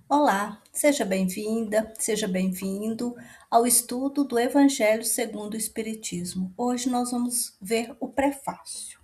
Olá, seja bem-vinda, seja bem-vindo ao estudo do Evangelho segundo o Espiritismo. Hoje nós vamos ver o prefácio.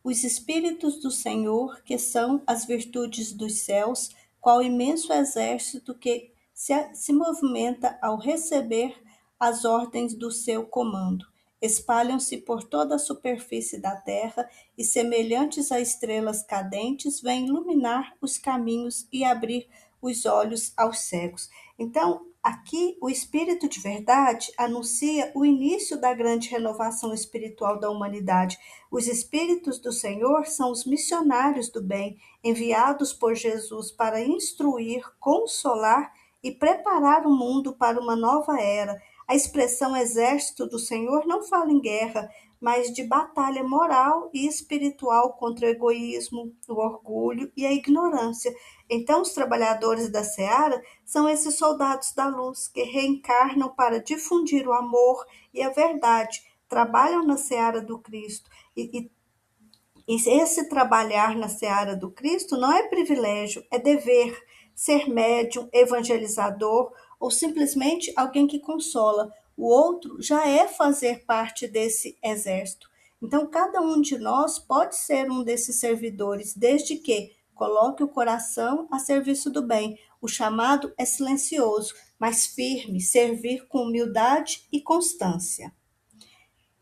Os Espíritos do Senhor, que são as virtudes dos céus, qual imenso exército que se movimenta ao receber as ordens do seu comando. Espalham-se por toda a superfície da terra e, semelhantes a estrelas cadentes, vêm iluminar os caminhos e abrir os olhos aos cegos. Então, aqui o Espírito de Verdade anuncia o início da grande renovação espiritual da humanidade. Os Espíritos do Senhor são os missionários do bem, enviados por Jesus para instruir, consolar e preparar o mundo para uma nova era. A expressão exército do Senhor não fala em guerra, mas de batalha moral e espiritual contra o egoísmo, o orgulho e a ignorância. Então, os trabalhadores da seara são esses soldados da luz que reencarnam para difundir o amor e a verdade, trabalham na seara do Cristo. E esse trabalhar na seara do Cristo não é privilégio, é dever. Ser médium, evangelizador ou simplesmente alguém que consola o outro já é fazer parte desse exército. Então, cada um de nós pode ser um desses servidores, desde que coloque o coração a serviço do bem. O chamado é silencioso, mas firme, servir com humildade e constância.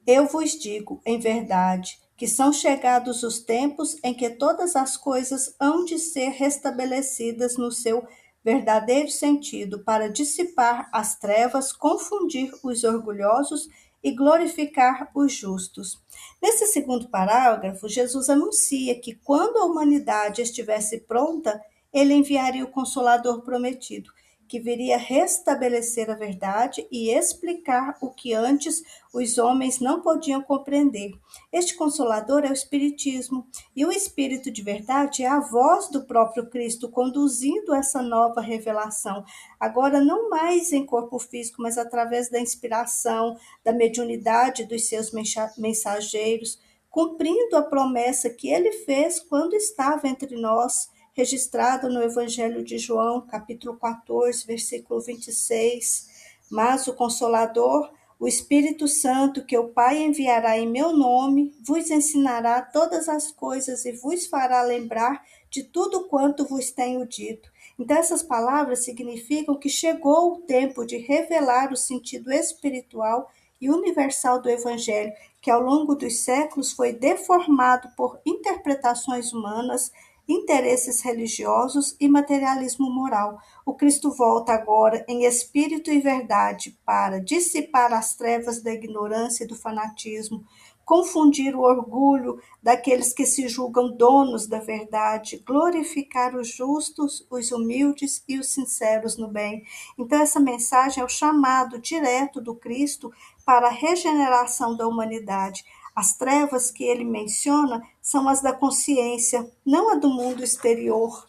Eu vos digo, em verdade, que são chegados os tempos em que todas as coisas hão de ser restabelecidas no seu verdadeiro sentido, para dissipar as trevas, confundir os orgulhosos e glorificar os justos. Nesse segundo parágrafo, Jesus anuncia que quando a humanidade estivesse pronta, ele enviaria o Consolador prometido, que viria restabelecer a verdade e explicar o que antes os homens não podiam compreender. Este Consolador é o Espiritismo, e o Espírito de verdade é a voz do próprio Cristo conduzindo essa nova revelação, agora não mais em corpo físico, mas através da inspiração, da mediunidade dos seus mensageiros, cumprindo a promessa que ele fez quando estava entre nós, registrada no Evangelho de João, capítulo 14, versículo 26. Mas o Consolador, o Espírito Santo, que o Pai enviará em meu nome, vos ensinará todas as coisas e vos fará lembrar de tudo quanto vos tenho dito. Então, essas palavras significam que chegou o tempo de revelar o sentido espiritual e universal do Evangelho, que ao longo dos séculos foi deformado por interpretações humanas, interesses religiosos e materialismo moral. O Cristo volta agora em espírito e verdade para dissipar as trevas da ignorância e do fanatismo, confundir o orgulho daqueles que se julgam donos da verdade, glorificar os justos, os humildes e os sinceros no bem. Então, essa mensagem é o chamado direto do Cristo para a regeneração da humanidade. As trevas que ele menciona são as da consciência, não a do mundo exterior.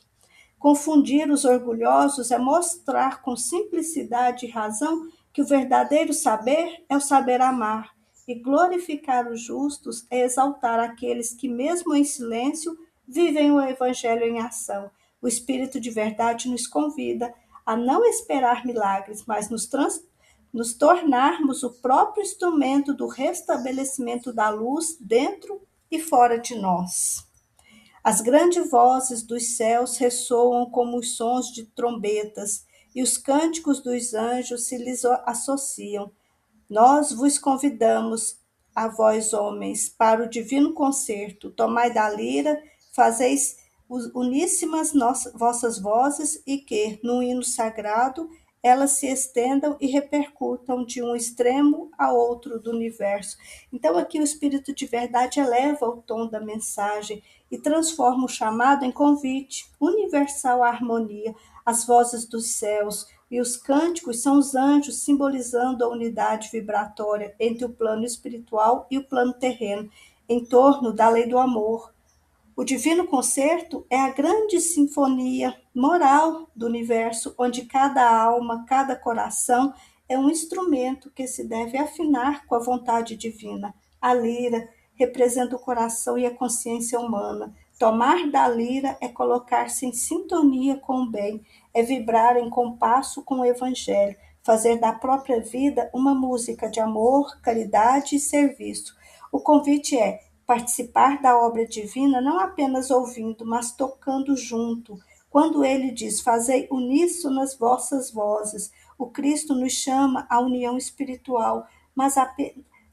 Confundir os orgulhosos é mostrar com simplicidade e razão que o verdadeiro saber é o saber amar, e glorificar os justos é exaltar aqueles que, mesmo em silêncio, vivem o Evangelho em ação. O Espírito de verdade nos convida a não esperar milagres, mas nos tornarmos o próprio instrumento do restabelecimento da luz dentro e fora de nós. As grandes vozes dos céus ressoam como os sons de trombetas, e os cânticos dos anjos se lhes associam. Nós vos convidamos, a vós, homens, para o divino concerto. Tomai da lira, fazeis uníssimas vossas vozes, e que, num hino sagrado, elas se estendam e repercutam de um extremo a outro do universo. Então, aqui o Espírito de verdade eleva o tom da mensagem e transforma o chamado em convite universal à harmonia. As vozes dos céus e os cânticos são os anjos simbolizando a unidade vibratória entre o plano espiritual e o plano terreno, em torno da lei do amor. O divino concerto é a grande sinfonia moral do universo, onde cada alma, cada coração é um instrumento que se deve afinar com a vontade divina. A lira representa o coração e a consciência humana, Tomar da lira é colocar-se em sintonia com o bem, é vibrar em compasso com o Evangelho, fazer da própria vida uma música de amor, caridade e serviço. O convite é participar da obra divina não apenas ouvindo, mas tocando junto. Quando ele diz: "Fazei uníssono nas vossas vozes", o Cristo nos chama à união espiritual, mas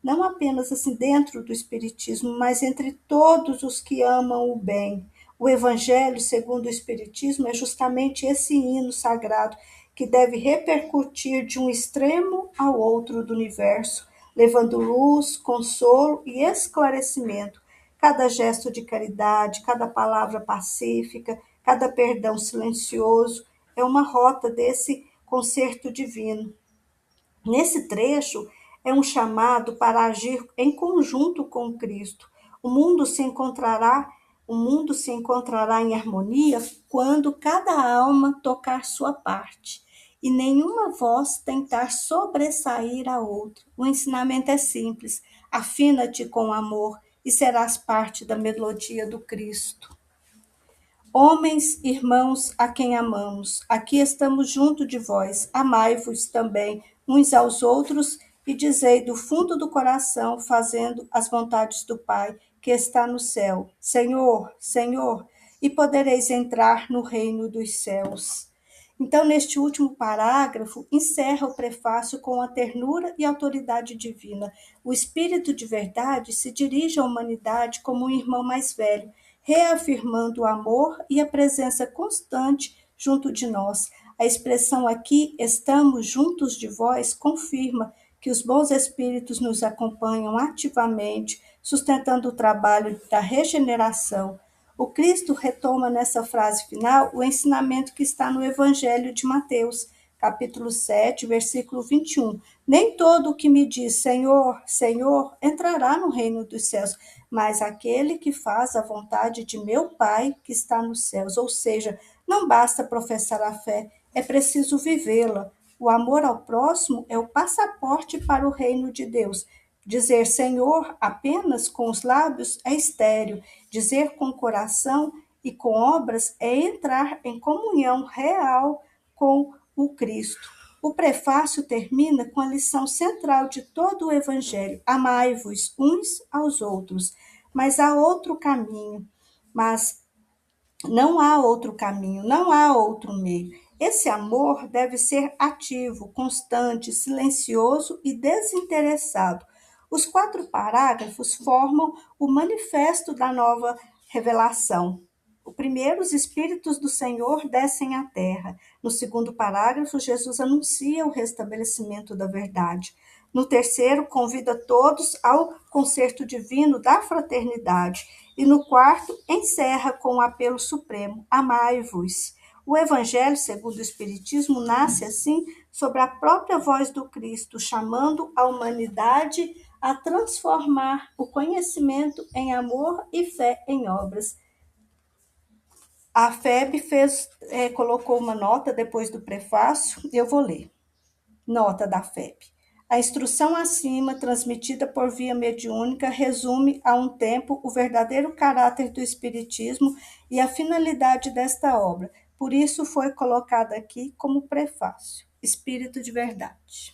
não apenas assim dentro do espiritismo, mas entre todos os que amam o bem. O Evangelho, segundo o Espiritismo, é justamente esse hino sagrado que deve repercutir de um extremo ao outro do universo, levando luz, consolo e esclarecimento. Cada gesto de caridade, cada palavra pacífica, cada perdão silencioso é uma rota desse concerto divino. Nesse trecho, é um chamado para agir em conjunto com Cristo. O mundo se encontrará, o mundo se encontrará em harmonia quando cada alma tocar sua parte e nenhuma voz tentar sobressair a outra. O ensinamento é simples: afina-te com amor e serás parte da melodia do Cristo. Homens, irmãos, a quem amamos, aqui estamos junto de vós, amai-vos também uns aos outros e dizei do fundo do coração, fazendo as vontades do Pai, que está no céu: Senhor, Senhor, e podereis entrar no reino dos céus. Então, neste último parágrafo, encerra o prefácio com a ternura e autoridade divina. O Espírito de verdade se dirige à humanidade como um irmão mais velho, reafirmando o amor e a presença constante junto de nós. A expressão aqui, estamos juntos de vós, confirma que os bons espíritos nos acompanham ativamente, sustentando o trabalho da regeneração. O Cristo retoma nessa frase final o ensinamento que está no Evangelho de Mateus, capítulo 7, versículo 21. Nem todo o que me diz Senhor, Senhor, entrará no reino dos céus, mas aquele que faz a vontade de meu Pai que está nos céus. Ou seja, não basta professar a fé, é preciso vivê-la. O amor ao próximo é o passaporte para o reino de Deus. Dizer Senhor apenas com os lábios é estéril. Dizer com o coração e com obras é entrar em comunhão real com o Cristo. O prefácio termina com a lição central de todo o Evangelho: amai-vos uns aos outros. Mas há outro caminho, mas não há outro caminho, não há outro meio. Esse amor deve ser ativo, constante, silencioso e desinteressado. Os 4 parágrafos formam o manifesto da nova revelação. O primeiro, os Espíritos do Senhor descem à terra. No segundo parágrafo, Jesus anuncia o restabelecimento da verdade. No terceiro, convida todos ao concerto divino da fraternidade. E no quarto, encerra com o apelo supremo: amai-vos. O Evangelho, segundo o Espiritismo, nasce assim sobre a própria voz do Cristo, chamando a humanidade a transformar o conhecimento em amor e fé em obras. A FEB colocou uma nota depois do prefácio, eu vou ler. Nota da FEB. A instrução acima, transmitida por via mediúnica, resume a um tempo o verdadeiro caráter do Espiritismo e a finalidade desta obra. Por isso foi colocada aqui como prefácio. Espírito de Verdade.